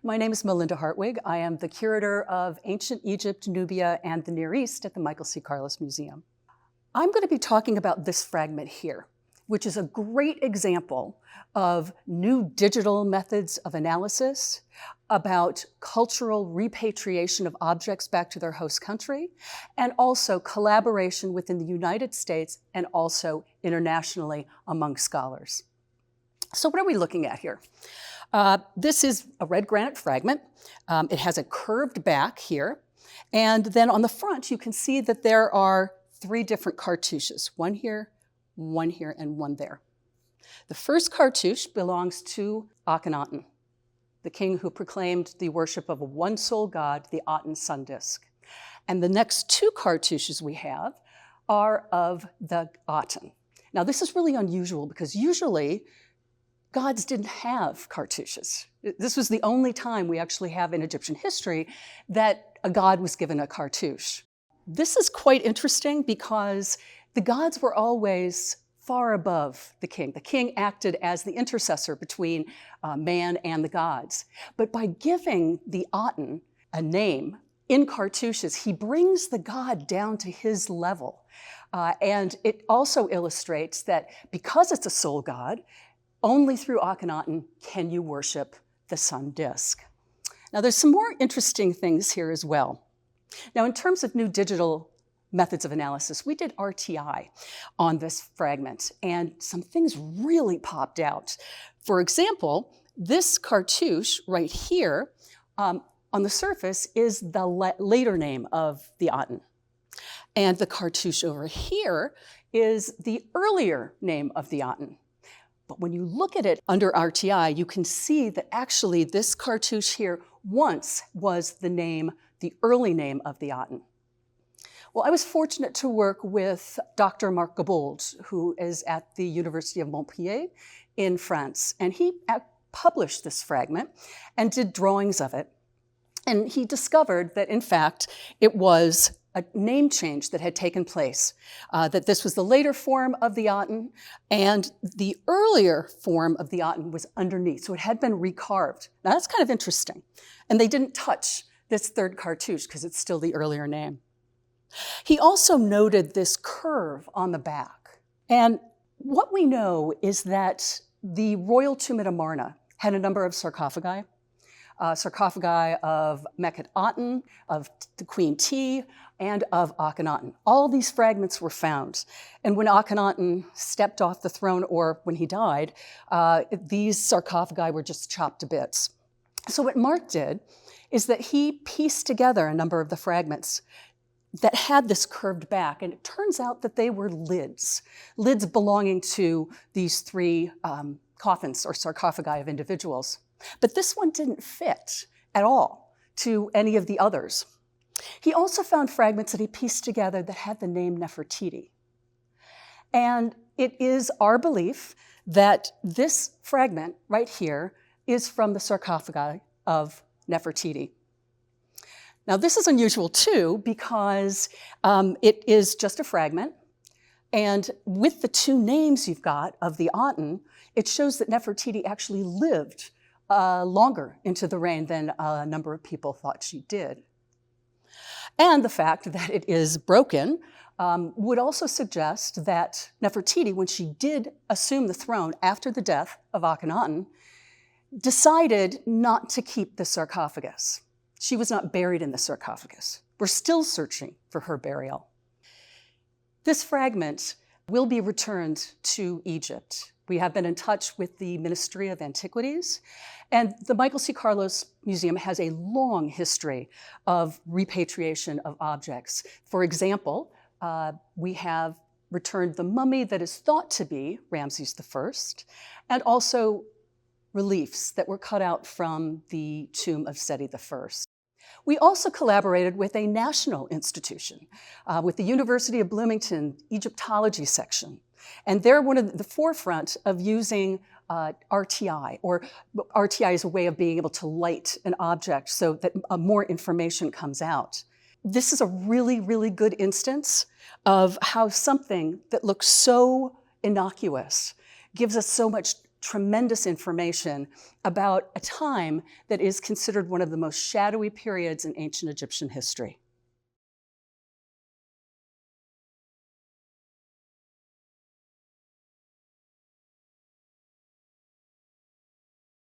My name is Melinda Hartwig. I am the curator of Ancient Egypt, Nubia, and the Near East at the Michael C. Carlos Museum. I'm going to be talking about this fragment here, which is a great example of new digital methods of analysis, about cultural repatriation of objects back to their host country, and also collaboration within the United States and also internationally among scholars. So what are we looking at here? This is a red granite fragment. It has a curved back here. And then on the front, you can see that there are three different cartouches, one here, and one there. The first cartouche belongs to Akhenaten, the king who proclaimed the worship of a one sole god, the Aten sun disk. And the next two cartouches we have are of the Aten. Now this is really unusual because usually gods didn't have cartouches. This was the only time we actually have in Egyptian history that a god was given a cartouche. This is quite interesting because the gods were always far above the king. The king acted as the intercessor between man and the gods. But by giving the Aten a name in cartouches, he brings the god down to his level. And it also illustrates that because it's a sole god, only through Akhenaten can you worship the sun disk. Now there's some more interesting things here as well. Now in terms of new digital methods of analysis, we did RTI on this fragment and some things really popped out. For example, this cartouche right here on the surface is the later name of the Aten. And the cartouche over here is the earlier name of the Aten. But when you look at it under RTI, you can see that actually this cartouche here once was the early name of the Aten. Well, I was fortunate to work with Dr. Marc Gabold, who is at the University of Montpellier in France. And he published this fragment and did drawings of it. And he discovered that, in fact, it was a name change that had taken place, that this was the later form of the Aten, and the earlier form of the Aten was underneath, so it had been recarved. Now that's kind of interesting. And they didn't touch this third cartouche because it's still the earlier name. He also noted this curve on the back. And what we know is that the royal tomb at Amarna had a number of sarcophagi. Sarcophagi of Akhenaten, of the Queen T, and of Akhenaten. All these fragments were found. And when Akhenaten stepped off the throne, or when he died, these sarcophagi were just chopped to bits. So what Marc did is that he pieced together a number of the fragments that had this curved back, and it turns out that they were lids belonging to these three coffins or sarcophagi of individuals. But this one didn't fit at all to any of the others. He also found fragments that he pieced together that had the name Nefertiti. And it is our belief that this fragment right here is from the sarcophagi of Nefertiti. Now this is unusual too because it is just a fragment, and with the two names you've got of the Aten, it shows that Nefertiti actually lived longer into the reign than a number of people thought she did. And the fact that it is broken would also suggest that Nefertiti, when she did assume the throne after the death of Akhenaten, decided not to keep the sarcophagus. She was not buried in the sarcophagus. We're still searching for her burial. This fragment will be returned to Egypt. We have been in touch with the Ministry of Antiquities, and the Michael C. Carlos Museum has a long history of repatriation of objects. For example, we have returned the mummy that is thought to be Ramses I, and also reliefs that were cut out from the tomb of Seti I. We also collaborated with a national institution, with the University of Bloomington Egyptology section. And they're one of the forefront of using RTI, or RTI is a way of being able to light an object so that more information comes out. This is a really, really good instance of how something that looks so innocuous gives us so much tremendous information about a time that is considered one of the most shadowy periods in ancient Egyptian history.